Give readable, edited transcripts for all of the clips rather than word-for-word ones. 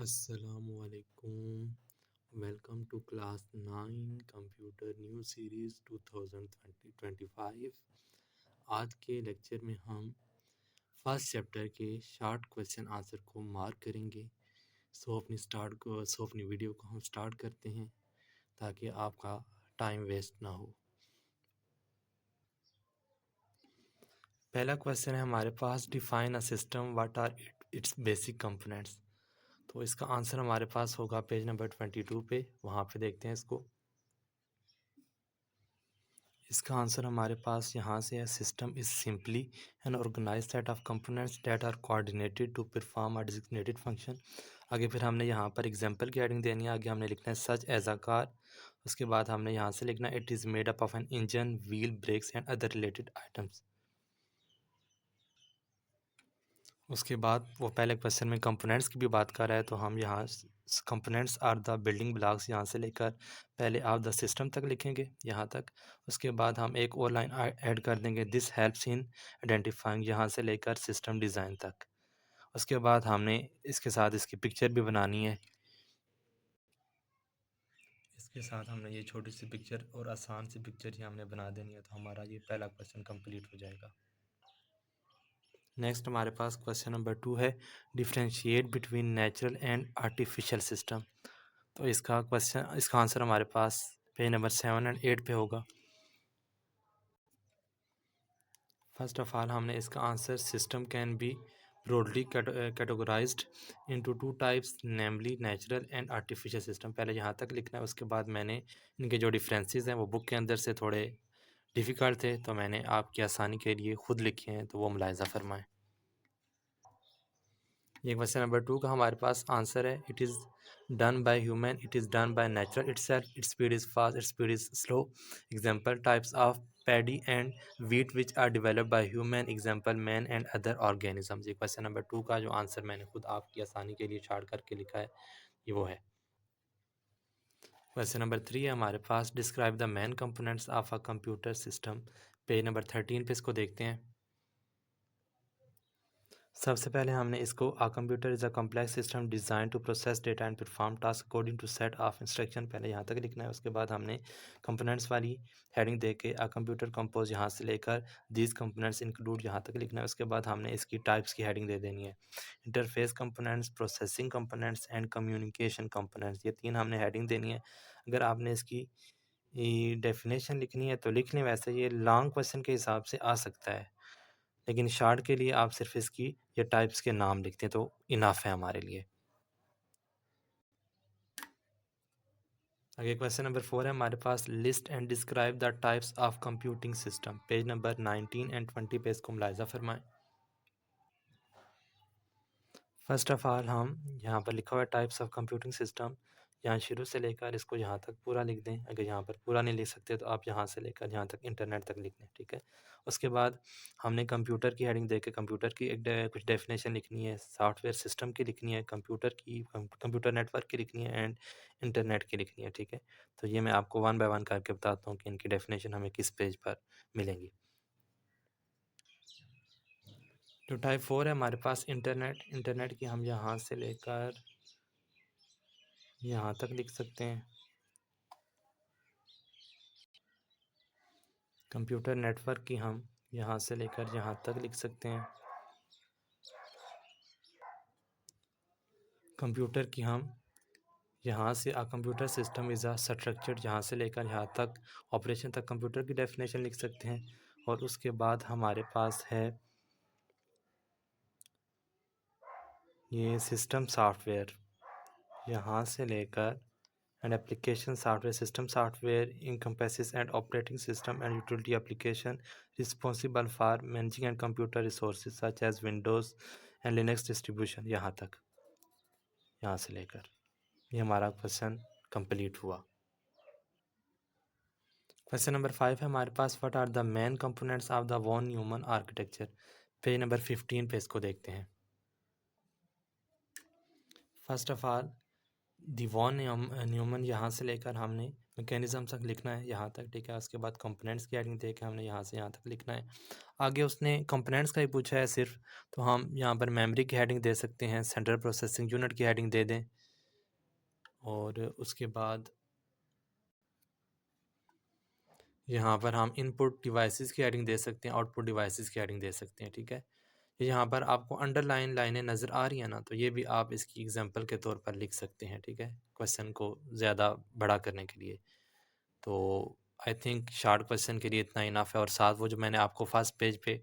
Assalamualaikum. Welcome to class 9 computer new series 2020-25। आज के lecture में हम फर्स्ट चैप्टर के शॉर्ट क्वेश्चन आंसर को मार्क करेंगे। अपनी वीडियो को हम स्टार्ट करते हैं ताकि आपका टाइम वेस्ट ना हो। पहला क्वेश्चन है हमारे पास, define a system, what are its basic components. तो इसका आंसर हमारे पास होगा पेज नंबर 22 पे, वहाँ पे देखते हैं इसको। इसका आंसर हमारे पास यहाँ से है, system is simply an organized set of components that are coordinated to perform a designated function. आगे फिर हमने यहाँ पर एग्जांपल की हेडिंग देनी है। आगे हमने लिखना है सच एज अ कार। उसके बाद हमने यहाँ से लिखना है it is made up of an engine, wheel, brakes and other related items. उसके बाद वो पहले क्वेश्चन में कंपोनेंट्स की भी बात कर रहा है, तो हम यहाँ components are the building blocks यहाँ से लेकर पहले आप द सिस्टम तक लिखेंगे यहाँ तक। उसके बाद हम एक और लाइन ऐड कर देंगे, दिस हेल्प्स इन आइडेंटिफाइंग, यहाँ से लेकर सिस्टम डिज़ाइन तक। उसके बाद हमने इसके साथ इसकी पिक्चर भी बनानी है। इसके साथ हमने ये छोटी सी पिक्चर और आसान सी पिक्चर ही हमने बना देनी है, तो हमारा ये पहला क्वेश्चन कंप्लीट हो जाएगा। नेक्स्ट हमारे पास क्वेश्चन नंबर 2 है, differentiate between natural and artificial system. तो इसका आंसर हमारे पास पेज नंबर 7 एंड 8 पे होगा। फर्स्ट ऑफ ऑल हमने इसका answer, system can be broadly categorised into two types, namely natural and artificial system. पहले यहाँ तक लिखना है। उसके बाद मैंने इनके जो डिफरेंसेस हैं वो बुक के अंदर से थोड़े डिफ़िकल्ट थे, तो मैंने आपकी आसानी के लिए खुद लिखे हैं, तो वो मुलाहिज़ा फरमाएँ। ये क्वेश्चन नंबर 2 का हमारे पास आंसर है, it is done by human, it is done by natural itself, its speed is fast, its speed is slow. Example, types of paddy and wheat which are developed by human, example man and other organisms. ये question number 2 का जो answer मैंने खुद आपकी आसानी के लिए chart करके लिखा है, ये वो है। क्वेश्चन नंबर 3 है हमारे पास, describe the main components of a computer system. Page number 13 पे इसको देखते हैं। सबसे पहले हमने इसको, a computer is a complex system design to process data and perform task according to set of instruction, पहले यहाँ तक लिखना है। उसके बाद हमने कंपोनेंट्स वाली हेडिंग दे के आ कंप्यूटर कंपोज यहाँ से लेकर दीज कंपोनेंट्स इंक्लूड यहाँ तक लिखना है। उसके बाद हमने इसकी टाइप्स की हेडिंग दे देनी है, interface components, processing components and communication components. ये 3 हमने हेडिंग देनी है। अगर आपने इसकी डेफिनेशन लिखनी है तो लिख लें, वैसे ये लॉन्ग क्वेश्चन के हिसाब से आ सकता है, लेकिन शॉर्ट के लिए आप सिर्फ इसकी ये टाइप्स के नाम लिखते हैं तो इनफ है हमारे लिए। आगे क्वेश्चन नंबर 4 है हमारे पास, list and describe the types of computing system. Page number 19 and 20 पे इसको मुलाहिजा फरमाएं। फर्स्ट ऑफ ऑल हम यहाँ पर लिखा हुआ है टाइप्स ऑफ कंप्यूटिंग सिस्टम, यहाँ शुरू से लेकर इसको यहाँ तक पूरा लिख दें। अगर यहाँ पर पूरा नहीं लिख सकते तो आप यहाँ से लेकर यहाँ तक इंटरनेट तक लिख लें, ठीक है। उसके बाद हमने कंप्यूटर की हेडिंग देकर कंप्यूटर की कुछ डेफिनेशन लिखनी है, सॉफ्टवेयर सिस्टम की लिखनी है, कंप्यूटर नेटवर्क की लिखनी है एंड इंटरनेट की लिखनी है, ठीक है। तो ये मैं आपको वन बाय वन करके बताता हूँ कि इनकी डेफिनेशन हमें किस पेज पर मिलेंगी। तो टाइप 4 है हमारे पास इंटरनेट की हम यहाँ से लेकर यहाँ तक लिख सकते हैं। कंप्यूटर नेटवर्क की हम यहाँ से लेकर यहाँ तक लिख सकते हैं। कंप्यूटर की हम यहाँ से computer system is a structure, यहाँ से लेकर यहाँ तक ऑपरेशन तक कंप्यूटर की डेफिनेशन लिख सकते हैं। और उसके बाद हमारे पास है ये सिस्टम सॉफ्टवेयर, यहाँ से लेकर and application software, system software encompasses and operating system and utility application responsible for managing and computer resources such as Windows and Linux distribution। यहाँ तक, यहाँ से लेकर ये हमारा क्वेश्चन कंप्लीट हुआ। क्वेश्चन नंबर 5 है हमारे पास, what are the main components of the von Neumann architecture. Page number 15 पे इसको देखते हैं। First of all the von Neumann, यहाँ से लेकर हमने मैकेनिज़्म तक लिखना है यहाँ तक, ठीक है। उसके बाद कंपोनेंट्स की हेडिंग दे के हमने यहाँ से यहाँ तक लिखना है। आगे उसने कंपोनेंट्स का ही पूछा है सिर्फ, तो हम यहाँ पर मेमोरी की हेडिंग दे सकते हैं, सेंट्रल प्रोसेसिंग यूनिट की हेडिंग दे दें, और उसके बाद यहाँ पर हम इनपुट डिवाइसेस की हेडिंग दे सकते हैं, आउटपुट डिवाइसेस की हेडिंग दे सकते हैं, ठीक है। यहाँ पर आपको अंडरलाइन लाइनें नज़र आ रही हैं ना, तो ये भी आप इसकी एग्जांपल के तौर पर लिख सकते हैं, ठीक है, क्वेश्चन को ज़्यादा बड़ा करने के लिए। तो आई थिंक शॉर्ट क्वेश्चन के लिए इतना इनफ है, और साथ वो जो मैंने आपको फर्स्ट पेज पे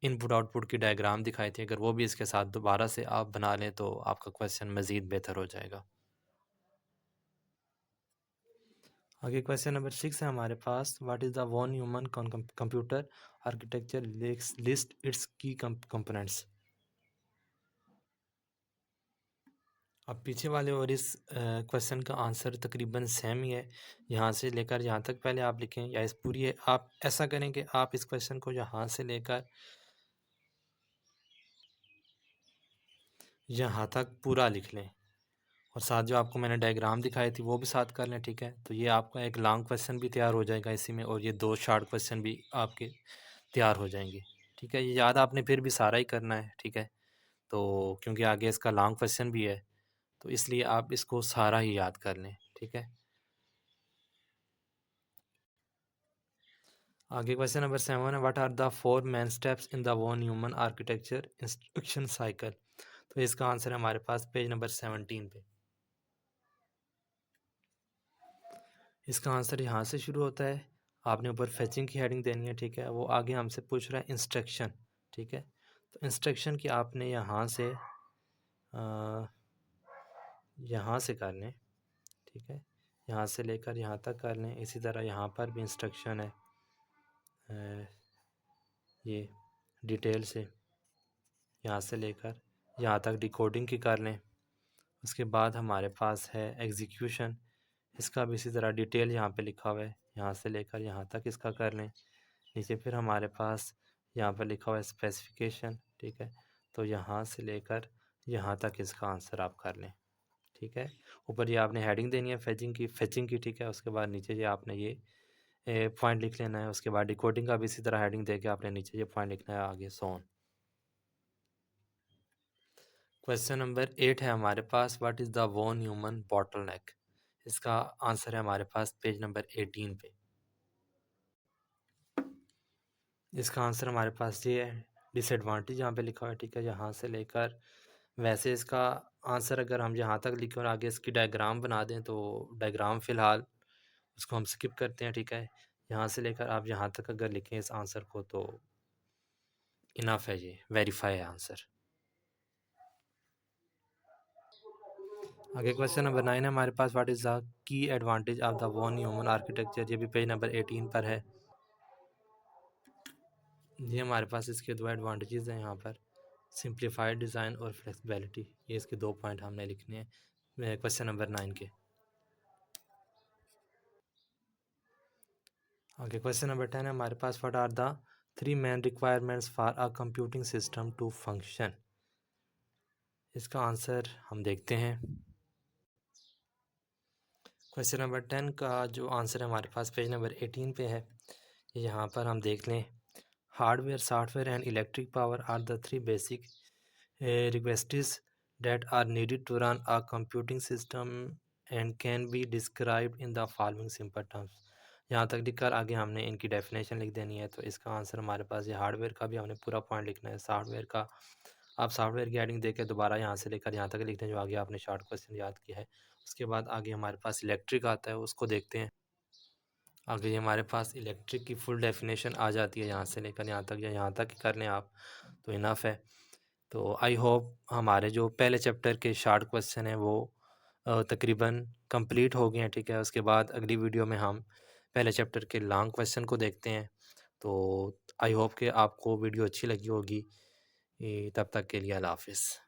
इनपुट आउटपुट की डायग्राम दिखाई थी, अगर वो भी इसके साथ दोबारा से आप बना लें तो आपका क्वेश्चन मज़ीद बेहतर हो जाएगा। आगे क्वेश्चन नंबर 6 है हमारे पास, what is the von Neumann computer architecture list its key components. अब पीछे वाले और इस क्वेश्चन का आंसर तकरीबन सेम ही है, यहाँ से लेकर यहाँ तक पहले आप लिखें, या इस पूरी आप ऐसा करें कि आप इस क्वेश्चन को यहाँ से लेकर यहाँ तक पूरा लिख लें, और साथ जो आपको मैंने डायग्राम दिखाई थी वो भी साथ कर लें, ठीक है। तो ये आपका एक लॉन्ग क्वेश्चन भी तैयार हो जाएगा इसी में, और ये 2 शॉर्ट क्वेश्चन भी आपके तैयार हो जाएंगे, ठीक है। ये याद आपने फिर भी सारा ही करना है, ठीक है। तो क्योंकि आगे इसका लॉन्ग क्वेश्चन भी है, तो इसलिए आप इसको सारा ही याद कर लें, ठीक है। आगे क्वेश्चन नंबर 7 है, what are the 4 main steps in the von Neumann architecture instruction cycle. तो इसका आंसर है हमारे पास पेज नंबर 17 पे। इसका आंसर यहाँ से शुरू होता है, आपने ऊपर फेचिंग की हेडिंग देनी है, ठीक है। वो आगे हमसे पूछ रहा है इंस्ट्रक्शन, ठीक है। तो इंस्ट्रक्शन की आपने यहाँ से कर लें, ठीक है। यहाँ से लेकर यहाँ तक कर लें, इसी तरह यहाँ पर भी इंस्ट्रक्शन है, ये डिटेल से यहाँ से लेकर यहाँ तक डिकोडिंग की कर लें। उसके बाद हमारे पास है एग्जीक्यूशन, इसका भी इसी तरह डिटेल यहाँ पे लिखा हुआ है, यहाँ से लेकर यहाँ तक इसका कर लें। नीचे फिर हमारे पास यहाँ पर लिखा हुआ है स्पेसिफिकेशन, ठीक है। तो यहाँ से लेकर यहाँ तक इसका आंसर आप कर लें, ठीक है। ऊपर ये आपने हेडिंग देनी है फेचिंग की, ठीक है। उसके बाद नीचे ये आपने ये पॉइंट लिख लेना है। उसके बाद डिकोडिंग का भी इसी तरह हेडिंग दे के आपने नीचे ये पॉइंट लिखना है, आगे सो ऑन। क्वेश्चन नंबर 8 है हमारे पास, what is the von Neumann bottleneck. इसका आंसर है हमारे पास पेज नंबर 18 पे। इसका आंसर हमारे पास ये है, डिसएडवांटेज यहाँ पे लिखा हुआ है, ठीक है। यहाँ से लेकर वैसे इसका आंसर अगर हम यहाँ तक लिखें और आगे इसकी डायग्राम बना दें, तो डायग्राम फ़िलहाल उसको हम स्किप करते हैं, ठीक है। यहाँ से लेकर आप यहाँ तक अगर लिखें इस आंसर को तो इनफ है, ये वेरीफाई है आंसर। आगे क्वेश्चन नंबर 9 है हमारे पास, what is the key advantage of the von Neumann architecture. ये भी पेज नंबर 18 पर है। ये हमारे पास इसके 2 एडवांटेजेस हैं यहाँ पर, सिंप्लीफाइड डिज़ाइन और फ्लेक्सिबिलिटी। ये इसके 2 पॉइंट हमने लिखने हैं क्वेश्चन नंबर 9 के। आगे क्वेश्चन नंबर 10 है हमारे पास, what are the 3 main requirements for a computing system to function. इसका आंसर हम देखते हैं। क्वेश्चन नंबर 10 का जो आंसर है हमारे पास पेज नंबर 18 पे है। यहाँ पर हम देख लें, hardware software and electric power are the 3 basic requests that are needed to run a computing system and can be described in the following simple terms। यहाँ तक लिखकर आगे हमने इनकी डेफिनेशन लिख देनी है। तो इसका आंसर हमारे पास ये हार्डवेयर का भी हमने पूरा पॉइंट लिखना है, सॉफ्टवेयर का आप सॉफ्टवेयर की हेडिंग देकर दोबारा यहाँ से लेकर यहाँ तक लिखते हैं जो आगे आपने शॉर्ट क्वेश्चन याद किया है। उसके बाद आगे हमारे पास इलेक्ट्रिक आता है, उसको देखते हैं। आगे हमारे पास इलेक्ट्रिक की फुल डेफिनेशन आ जाती है, यहाँ से लेकर यहाँ तक या यहाँ तक कर लें आप तो इनफ है। तो आई होप हमारे जो पहले चैप्टर के शॉर्ट क्वेश्चन हैं वो तकरीबन कंप्लीट हो गए हैं, ठीक है। उसके बाद अगली वीडियो में हम पहले चैप्टर के लॉन्ग क्वेश्चन को देखते हैं। तो आई होप कि आपको वीडियो अच्छी लगी होगी। तब तक के लिए अल्लाह हाफ़िज़।